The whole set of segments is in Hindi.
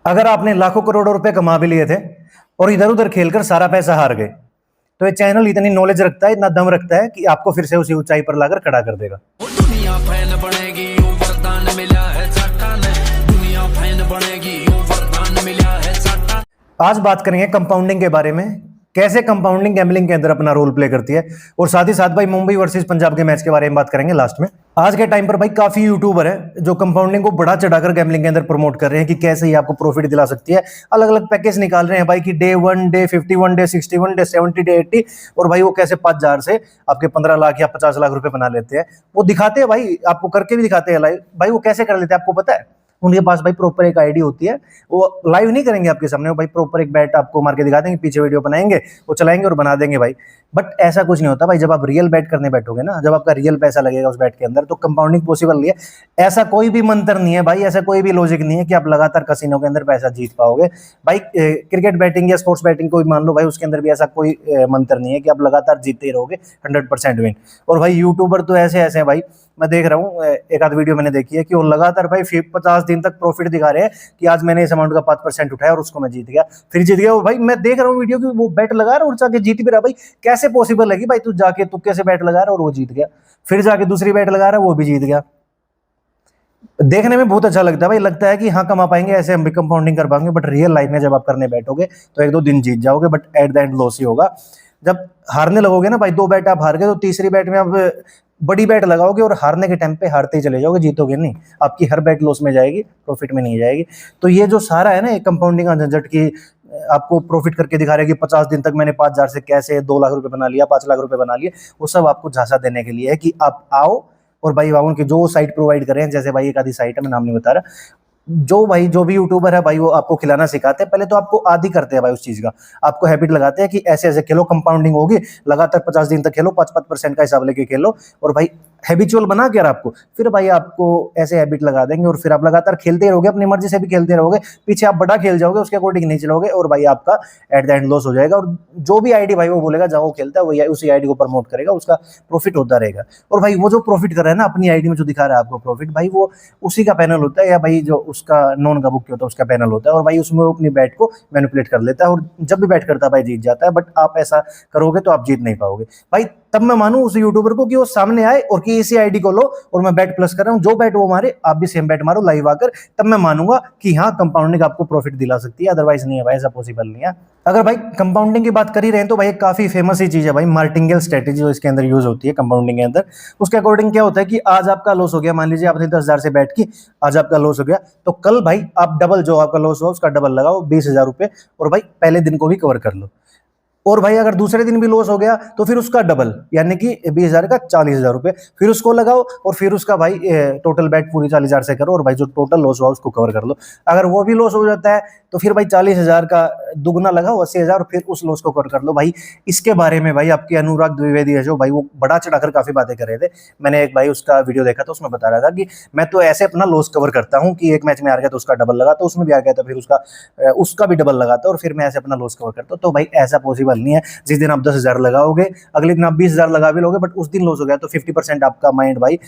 अगर आपने लाखों करोड़ों रुपए कमा भी लिए थे और इधर उधर खेलकर सारा पैसा हार गए, तो ये चैनल इतनी नॉलेज रखता है, इतना दम रखता है कि आपको फिर से उसी ऊंचाई पर लाकर खड़ा कर देगा। दुनिया फैन बनेगी, वरदान मिला है चाटा ने। दुनिया फैन बनेगी, वरदान मिला है चाटा। आज बात करेंगे कंपाउंडिंग के बारे में, कैसे कंपाउंडिंग गैम्बलिंग के अंदर अपना रोल प्ले करती है, और साथ ही साथ भाई मुंबई वर्सेस पंजाब के मैच के बारे में बात करेंगे लास्ट में। आज के टाइम पर भाई काफी यूट्यूबर है जो कंपाउंडिंग को बढ़ा चढ़ाकर गैम्बलिंग के अंदर प्रमोट कर रहे हैं कि कैसे ही आपको प्रॉफिट दिला सकती है। अलग अलग पैकेज निकाल रहे हैं भाई कि day 1, day 51, day 61, day 70, day 80, और भाई वो कैसे 5,000 से आपके 15 लाख या 50 लाख रुपए बना लेते हैं। वो दिखाते हैं भाई, आपको करके भी दिखाते हैं लाइव। भाई वो कैसे कर लेते हैं आपको पता है? उनके पास भाई प्रॉपर एक आईडी होती है, वो लाइव नहीं करेंगे आपके सामने, वो भाई प्रॉपर एक बैट आपको मार के दिखा देंगे, पीछे वीडियो बनाएंगे, वो चलाएंगे और बना देंगे भाई। बट ऐसा कुछ नहीं होता भाई। जब आप रियल बैट करने बैठोगे ना, जब आपका रियल पैसा लगेगा उस बैट के अंदर, तो कंपाउंडिंग पॉसिबल नहीं है। ऐसा कोई भी मंत्र नहीं है भाई, ऐसा कोई भी लॉजिक नहीं है कि आप लगातार कसिनो के अंदर पैसा जीत पाओगे भाई। क्रिकेट बैटिंग या स्पोर्ट्स बैटिंग को भी मान लो भाई, उसके अंदर भी ऐसा कोई मंत्र नहीं है कि आप लगातार जीतते ही रहोगे 100% विन। और भाई यूट्यूबर तो ऐसे ऐसे हैं भाई, मैं देख रहा हूँ एक आध वीडियो मैंने देखी है कि वो लगातार भाई 50 दिन तक प्रॉफिट दिखा रहे हैं कि आज मैंने इस अमाउंट का 5% उठाया और उसको मैं जीत गया, फिर जीत गया। और भाई मैं देख रहा हूँ वीडियो की वो बैट लगा रहा है और जाके जीत भी रहा। भाई कैसे पॉसिबल है कि भाई तू जाके तुक्के से बैट लगा रहा है और वो जीत गया, फिर जाके दूसरी बैट लगा रहा है वो भी जीत गया। देखने में बहुत अच्छा लगता है भाई, लगता है कि हाँ कमा पाएंगे, ऐसे हम भी कंपाउंडिंग कर पाएंगे। बट रियल लाइफ में जब आप करने बैठोगे तो 1-2 दिन जीत जाओगे, but at the end loss ही होगा। जब हारने लगोगे ना भाई, 2 बैट आप हार गए, तो तीसरी बैट में आप बड़ी बैट लगाओगे और हारने के टाइम पे हारते ही चले जाओगे, जीतोगे नहीं। आपकी हर बैट लॉस में जाएगी, प्रॉफिट में नहीं जाएगी। तो ये जो सारा है ना, एक कंपाउंडिंग का झंझट की आपको प्रॉफिट करके दिखा रहे हैं कि 50 दिन तक मैंने 5,000 से कैसे 2 लाख रुपए बना लिया, 5 लाख रुपए बना लिए, वो सब आपको झांसा देने के लिए है कि आप आओ। और भाई वाउन की जो साइट प्रोवाइड कर रहे हैं, जैसे भाई एक आधी साइट है, मैं नाम नहीं बता रहा, जो भाई जो भी यूट्यूबर है भाई वो आपको खिलाना सिखाते हैं। पहले तो आपको आदी करते हैं भाई उस चीज का, आपको हैबिट लगाते हैं कि ऐसे ऐसे खेलो, कंपाउंडिंग होगी, लगातार 50 दिन तक खेलो, 5% का हिसाब लेके खेलो, और भाई हैबिचुअल बना के आपको, फिर भाई आपको ऐसे हैबिट लगा देंगे और फिर आप लगातार खेलते रहोगे, अपनी मर्जी से भी खेलते रहोगे, पीछे आप बड़ा खेल जाओगे, उसके अकॉर्डिंग नहीं चलोगे, और भाई आपका एट द एंड लॉस हो जाएगा। और जो भी आईडी भाई वो बोलेगा जहाँ वो खेलता है, वो उसी आईडी को प्रमोट करेगा, उसका प्रॉफिट होता रहेगा। और भाई वो जो प्रॉफिट कर रहा है ना अपनी आईडी में, जो दिखा रहा है आपको प्रॉफिट, भाई वो उसी का पैनल होता है, या भाई जो उसका नॉन का बुक होता है उसका पैनल होता है, और भाई उसमें वो अपनी बैट को मैनिपुलेट कर लेता है, और जब भी बैट करता है भाई जीत जाता है। बट आप ऐसा करोगे तो आप जीत नहीं पाओगे भाई। तब मैं मानूं उस यूट्यूबर को कि वो सामने आए और कि इसी आईडी को लो और मैं बैट प्लस कर रहा हूं, जो बैट वो मारे आप भी सेम बैट मारो लाइव आकर, तब मैं मानूंगा कि हाँ कंपाउंडिंग आपको प्रॉफिट दिला सकती है। अदरवाइज नहीं है भाई, ऐसा पॉसिबल नहीं है। अगर भाई कंपाउंडिंग की बात कर ही रहे हैं तो भाई काफी फेमस ही चीज है भाई मार्टिंगेल स्ट्रेटेजी, जो इसके अंदर यूज होती है कंपाउंडिंग के अंदर। उसके अकॉर्डिंग क्या होता है कि आज आपका लॉस हो गया, मान लीजिए आपने 10,000 से बैट की, आज आपका लॉस हो गया, तो कल भाई आप डबल, जो आपका लॉस हुआ उसका डबल लगाओ, 20,000 रुपए, और भाई पहले दिन को भी कवर कर लो। और भाई अगर दूसरे दिन भी लॉस हो गया तो फिर उसका डबल, यानी कि 20,000 का 40,000 रुपए, फिर उसको लगाओ, और फिर उसका भाई टोटल बैट पूरी 40,000 से करो, और भाई जो टोटल लॉस हुआ उसको कवर कर लो। अगर वो भी लॉस हो जाता है तो फिर भाई 40,000 का दुगना लगाओ, 80,000, फिर उस लॉस को कवर कर लो भाई। इसके बारे में भाई आपके अनुराग द्विवेदी है जो भाई, वो बड़ा चढ़ाकर काफी बातें कर रहे थे। मैंने एक भाई उसका वीडियो देखा था, उसमें बता रहा था कि मैं तो ऐसे अपना लॉस कवर करता हूँ कि एक मैच में हार गया तो उसका डबल लगा, तो उसमें भी हार गया तो फिर उसका भी डबल लगाता, और फिर मैं ऐसे अपना लॉस कवर करता हूँ। तो भाई ऐसा पॉसिबल नहीं है। जिस दिन आप 10,000 लगाओगे, अगले दिन आप 20,000 लगा भी लोगे, बट उस दिन लॉस हो गया तो 50% आपका माइंड भाई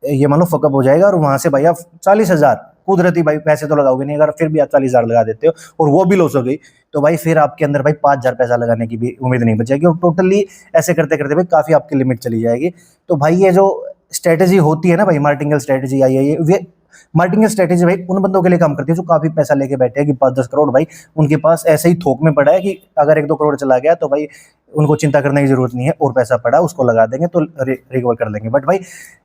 ये मान लो फकअप हो जाएगा, और वहां से भाई आप 40,000 कुदरती भाई पैसे तो लगाओगे नहीं। अगर फिर भी आप 40,000 लगा देते हो और वो भी लॉस हो गई, तो भाई फिर आपके अंदर भाई 5,000 पैसा लगाने की भी उम्मीद नहीं बचेगी, और टोटली ऐसे करते करते भाई काफी आपकी लिमिट चली जाएगी। तो भाई ये जो स्ट्रेटेजी होती है ना भाई, मार्टिंगेल स्ट्रेटेजी आई है, ये मार्टिंगेल स्ट्रेटेजी भाई उन बंदों के लिए काम करती है जो काफी पैसा लेके बैठे हैं कि 5-10 करोड़ भाई उनके पास ऐसे ही थोक में पड़ा है, कि अगर 1-2 करोड़ चला गया तो भाई उनको चिंता करने की जरूरत नहीं है, और पैसा पड़ा उसको लगा देंगे तो रिकवर कर लेंगे। बट भाई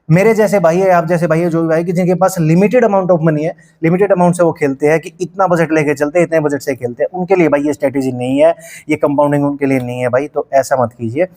मेरे जैसे भाई है, आप जैसे भाई है, जो भी भाई कि जिनके पास लिमिटेड अमाउंट ऑफ मनी है, लिमिटेड अमाउंट से वो खेलते हैं कि इतना बजट लेके चलते हैं, इतने बजट से खेलते हैं, उनके लिए भाई ये स्ट्रेटेजी नहीं है, ये कंपाउंडिंग उनके लिए नहीं है भाई। तो ऐसा मत कीजिए।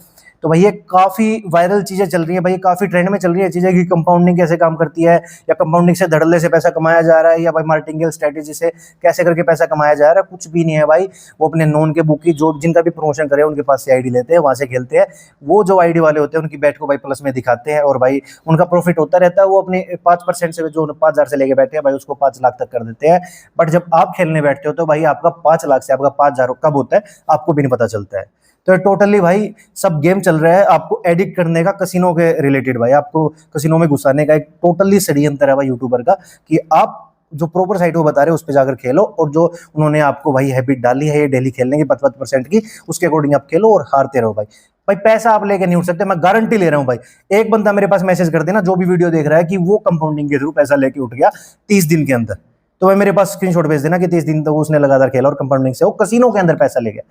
तो भाई ये काफी वायरल चीजें चल रही है भाई, काफी ट्रेंड में चल रही है चीजें कि कंपाउंडिंग कैसे काम करती है, या कंपाउंडिंग से धड़ल्ले से पैसा कमाया जा रहा है, या भाई मार्टिंगेल स्ट्रेटेजी से कैसे करके पैसा कमाया जा रहा है। कुछ भी नहीं है भाई। वो अपने नॉन के बुक की जो जिनका भी प्रमोशन करे उनके पास से आईडी लेते हैं, वहां से खेलते हैं। वो जो आईडी वाले होते हैं उनकी बैट को भाई प्लस में दिखाते हैं, और भाई उनका प्रॉफिट होता रहता है। वो अपने 5% से जो 5,000 से लेके बैठे हैं भाई, उसको 5 लाख तक कर देते हैं। बट जब आप खेलने बैठते हो तो भाई आपका 5 लाख से आपका 5,000 कब होता है आपको भी नहीं पता चलता है। तो टोटली भाई सब गेम चल रहा है आपको एडिक्ट करने का, कसिनो के रिलेटेड भाई, आपको कसिनो में घुसाने का एक टोटली षड्यंत्र है भाई यूट्यूबर का, कि आप जो प्रॉपर साइट वो बता रहे हैं उस पर जाकर खेलो, और जो उन्होंने आपको भाई हैबिट डाली है ये डेली खेलने की 55% की, उसके अकॉर्डिंग आप खेलो और हारते रहो भाई। भाई पैसा आप लेके नहीं उठ सकते, मैं गारंटी ले रहा हूं भाई। एक बंदा मेरे पास मैसेज कर देना जो भी वीडियो देख रहा है कि वो कंपाउंडिंग के थ्रू पैसा लेके उठ गया 30 दिन के अंदर, तो भाई मेरे पास स्क्रीनशॉट भेज देना कि 30 दिन तक उसने लगातार खेला और कंपाउंडिंग से वो कसिनो के अंदर पैसा ले गया।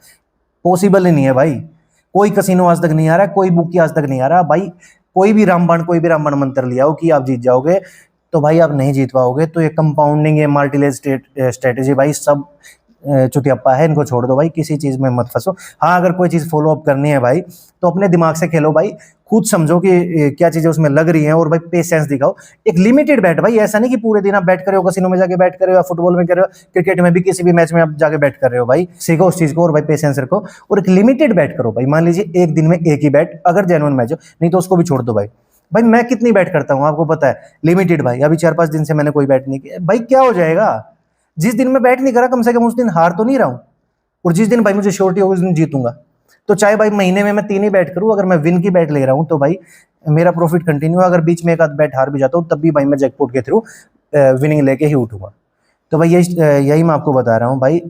पॉसिबल ही नहीं है भाई, कोई कसिनो आज तक नहीं आ रहा है, कोई बुकी आज तक नहीं आ रहा भाई। कोई भी रामबाण मंत्र लिया हो कि आप जीत जाओगे, तो भाई आप नहीं जीत पाओगे। तो ये कंपाउंडिंग है, मल्टीलेज स्ट्रेटेजी भाई सब चुतियाप्पा है, इनको छोड़ दो भाई, किसी चीज में मत फंसो। हाँ अगर कोई चीज फॉलो अप करनी है भाई तो अपने दिमाग से खेलो भाई, खुद समझो कि क्या चीजें उसमें लग रही हैं, और भाई पेशेंस दिखाओ। एक लिमिटेड बैट भाई, ऐसा नहीं कि पूरे दिन आप बैठ कर रहे हो, कसिनो में जाके बैठ कर रहे हो, या फुटबॉल में कर रहे हो, क्रिकेट में भी किसी भी मैच में आप जाके बैठ कर रहे हो भाई। सीखो उस चीज को और भाई पेशेंस रखो, और एक लिमिटेड बैट करो भाई। मान लीजिए एक दिन में एक ही बैट, अगर जेन्युइन मैच हो, नहीं तो उसको भी छोड़ दो भाई। भाई मैं कितनी बैट करता हूँ आपको पता है, लिमिटेड भाई। अभी 4-5 दिन से मैंने कोई बैट नहीं किया भाई, क्या हो जाएगा? जिस दिन मैं बैट नहीं करा कम से कम उस दिन हार तो नहीं रहा हूं, और जिस दिन भाई मुझे श्योरिटी होगी उस दिन जीतूंगा। तो चाहे भाई महीने में मैं 3 ही बैट करूं, अगर मैं विन की बैट ले रहा हूं तो भाई मेरा प्रॉफिट कंटिन्यू है। अगर बीच में एक आध बैट हार भी जाता हूं तब भी भाई मैं जैकपॉट के थ्रू विनिंग लेके ही उठूंगा। तो भाई यही मैं आपको बता रहा हूँ भाई।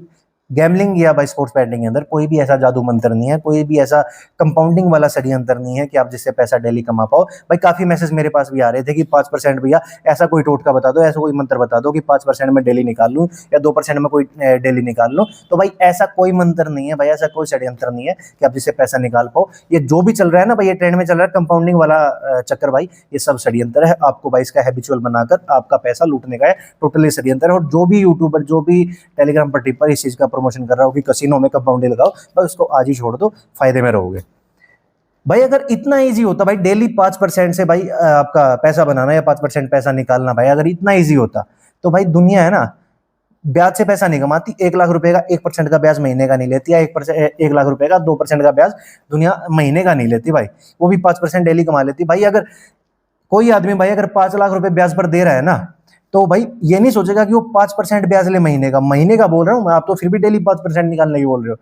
गैमलिंग या भाई स्पोर्ट्स बैटिंग के अंदर कोई भी ऐसा जादू मंत्र नहीं है, कोई भी ऐसा कंपाउंडिंग वाला षड्यंत्र नहीं है कि आप जिससे पैसा डेली कमा पाओ। भाई काफी मैसेज मेरे पास भी आ रहे थे कि 5% भैया ऐसा कोई टोटका बता दो, ऐसा कोई मंत्र बता दो कि 5% में डेली निकाल लूं, या 2% में कोई डेली निकाल लूं। तो भाई ऐसा कोई मंत्र नहीं है भाई, ऐसा कोई षड्यंत्र नहीं है कि आप जिससे पैसा निकाल पाओ। ये जो भी चल रहा है ना भाई, ये ट्रेंड में चल रहा है कंपाउंडिंग वाला चक्कर भाई, ये सब षड्यंत्र है। आपको भाई इसका हैबिचुअल बनाकर आपका पैसा लूटने का है, टोटली षड्यंत्र है। और जो भी यूट्यूबर, जो भी टेलीग्राम पर टिप्पर इस चीज का प्रमोशन कर रहा हो कि कसिनो में कंपाउंडिंग लगाओ, भाई उसको आज ही छोड़ दो, फायदे में रहोगे भाई। अगर इतना इजी होता भाई डेली 5% से भाई आपका पैसा बनाना या 5% पैसा निकालना, भाई अगर इतना इजी होता तो भाई दुनिया है ना ब्याज से पैसा नहीं कमाती। 1 लाख रुपए का 1% का ब्याज महीने का नहीं लेती, या 1 लाख रुपए का 2% का ब्याज दुनिया महीने का नहीं लेती भाई, वो भी 5% डेली कमा लेती भाई। अगर कोई आदमी भाई अगर 5 लाख रुपए ब्याज पर दे रहा है ना, तो भाई ये नहीं सोचेगा कि वो 5% ब्याज ले महीने का बोल रहा हूँ मैं, आप तो फिर भी डेली 5% निकालने की बोल रहे हो।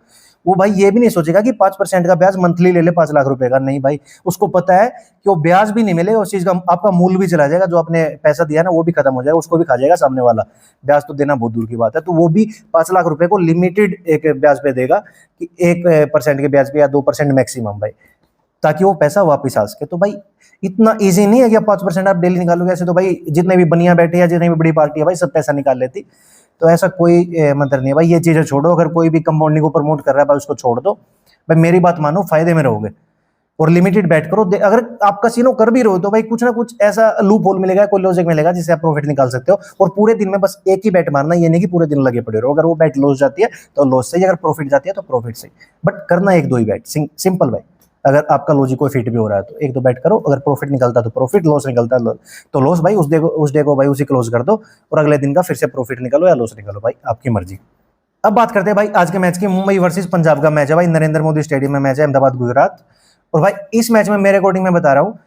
वो भाई ये भी नहीं सोचेगा कि 5% का ब्याज मंथली ले ले 5 लाख रुपए का, नहीं भाई। उसको पता है कि वो ब्याज भी नहीं मिलेगा, उस चीज का आपका मूल्य भी चला जाएगा, जो आपने पैसा दिया ना वो भी खत्म हो जाएगा, उसको भी खा जाएगा सामने वाला। ब्याज तो देना बहुत दूर की बात है, तो वो भी 5 लाख रुपए को लिमिटेड एक ब्याज पे देगा कि 1% के ब्याज पे या 2% मैक्सिमम भाई, ताकि वो पैसा वापस आ सके। तो भाई इतना इजी नहीं है कि आप 5% आप डेली निकालोगे। ऐसे तो भाई जितने भी बनिया बैठे या जितनी भी बड़ी पार्टी है भाई सब पैसा निकाल लेती। तो ऐसा कोई मंत्र नहीं है भाई, ये चीजें छोड़ो। अगर कोई भी कंपाउंडिंग को प्रमोट कर रहा है भाई उसको छोड़ दो भाई, मेरी बात मानो, फायदे में रहोगे। और लिमिटेड बैट करो। अगर आप कसिनो कर भी रहो तो भाई कुछ ना कुछ ऐसा लूप होल मिलेगा, कोई लॉजिक मिलेगा जिससे आप प्रॉफिट निकाल सकते हो। और पूरे दिन में बस एक ही बैट मारना, ये नहीं कि पूरे दिन लगे पड़े रहो। अगर वो बैट लॉस जाती है तो लॉस से, अगर प्रॉफिट जाती है तो प्रॉफिट से, बट करना 1-2 ही बैट, सिंपल भाई। अगर आपका लॉजिक कोई फिट भी हो रहा है तो 1-2 बैट करो, अगर प्रॉफिट निकलता तो प्रॉफिट, लॉस निकलता तो लॉस भाई। उस डे को भाई उसी क्लोज कर दो, और अगले दिन का फिर से प्रॉफिट निकालो या लॉस निकालो भाई, आपकी मर्जी। अब बात करते हैं भाई आज के मैच की। मुंबई वर्सेस पंजाब का मैच है भाई, नरेंद्र मोदी स्टेडियम में मैच है, अहमदाबाद गुजरात। और भाई इस मैच में मेरे अकॉर्डिंग मैं बता रहा हूँ,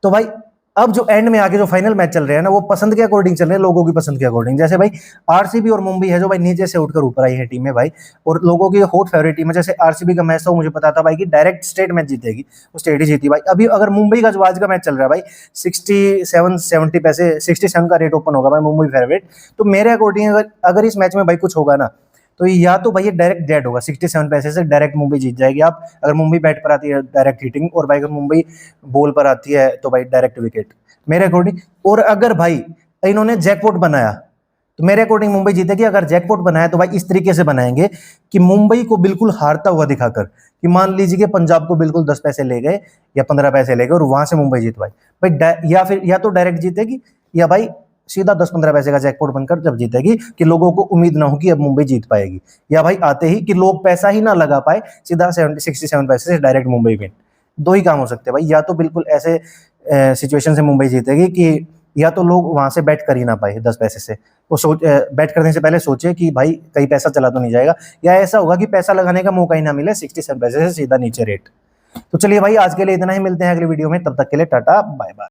तो भाई अब जो एंड में आके जो फाइनल मैच चल रहे हैं ना, वो पसंद के अकॉर्डिंग चल रहे हैं, लोगों की पसंद के अकॉर्डिंग। जैसे भाई आरसीबी और मुंबई है जो भाई नीचे से उठकर ऊपर आई है टीमें भाई, और लोगों की हॉट फेवरेट टीम है। जैसे आरसीबी का मैच था, मुझे पता था भाई कि डायरेक्ट स्टेट मैच जीतेगी, वो स्टेट ही जीती भाई। अभी अगर मुंबई का जो आज का मैच चल रहा है भाई, 67-70 पैसे, 67 का रेट ओपन होगा भाई, मुंबई फेवरेट। तो मेरे अकॉर्डिंग अगर इस मैच में भाई कुछ होगा ना, तो या तो भाई ये डायरेक्ट डेड होगा, 67 पैसे से डायरेक्ट मुंबई जीत जाएगी। आप अगर मुंबई बैट पर आती है डायरेक्ट हिटिंग, और भाई अगर मुंबई बॉल पर आती है तो भाई डायरेक्ट विकेट, मेरे अकॉर्डिंग। और अगर भाई इन्होंने जैकपॉट बनाया तो मेरे अकॉर्डिंग मुंबई जीतेगी। अगर जैकपॉट बनाया तो भाई इस तरीके से बनाएंगे कि मुंबई को बिल्कुल हारता हुआ दिखाकर, कि मान लीजिए कि पंजाब को बिल्कुल 10 पैसे ले गए या 15 पैसे ले गए और वहां से मुंबई जीत भाई, या फिर या तो डायरेक्ट जीतेगी, या भाई सीधा 10-15 पैसे का जैकपॉट बनकर जब जीतेगी कि लोगों को उम्मीद ना हो कि अब मुंबई जीत पाएगी, या भाई आते ही कि लोग पैसा ही ना लगा पाए, सीधा 67 पैसे से डायरेक्ट मुंबई विन। 2 ही काम हो सकते हैं भाई, या तो बिल्कुल ऐसे सिचुएशन से मुंबई जीतेगी कि या तो लोग वहां से बैट कर ही ना पाए 10 पैसे से, वो बैट करने से पहले सोचे कि भाई कहीं पैसा चला तो नहीं जाएगा, या ऐसा होगा कि पैसा लगाने का मौका ही ना मिले, 67 पैसे से सीधा नीचे रेट। तो चलिए भाई आज के लिए इतना ही, मिलते हैं अगली वीडियो में, तब तक के लिए टाटा बाय बाय।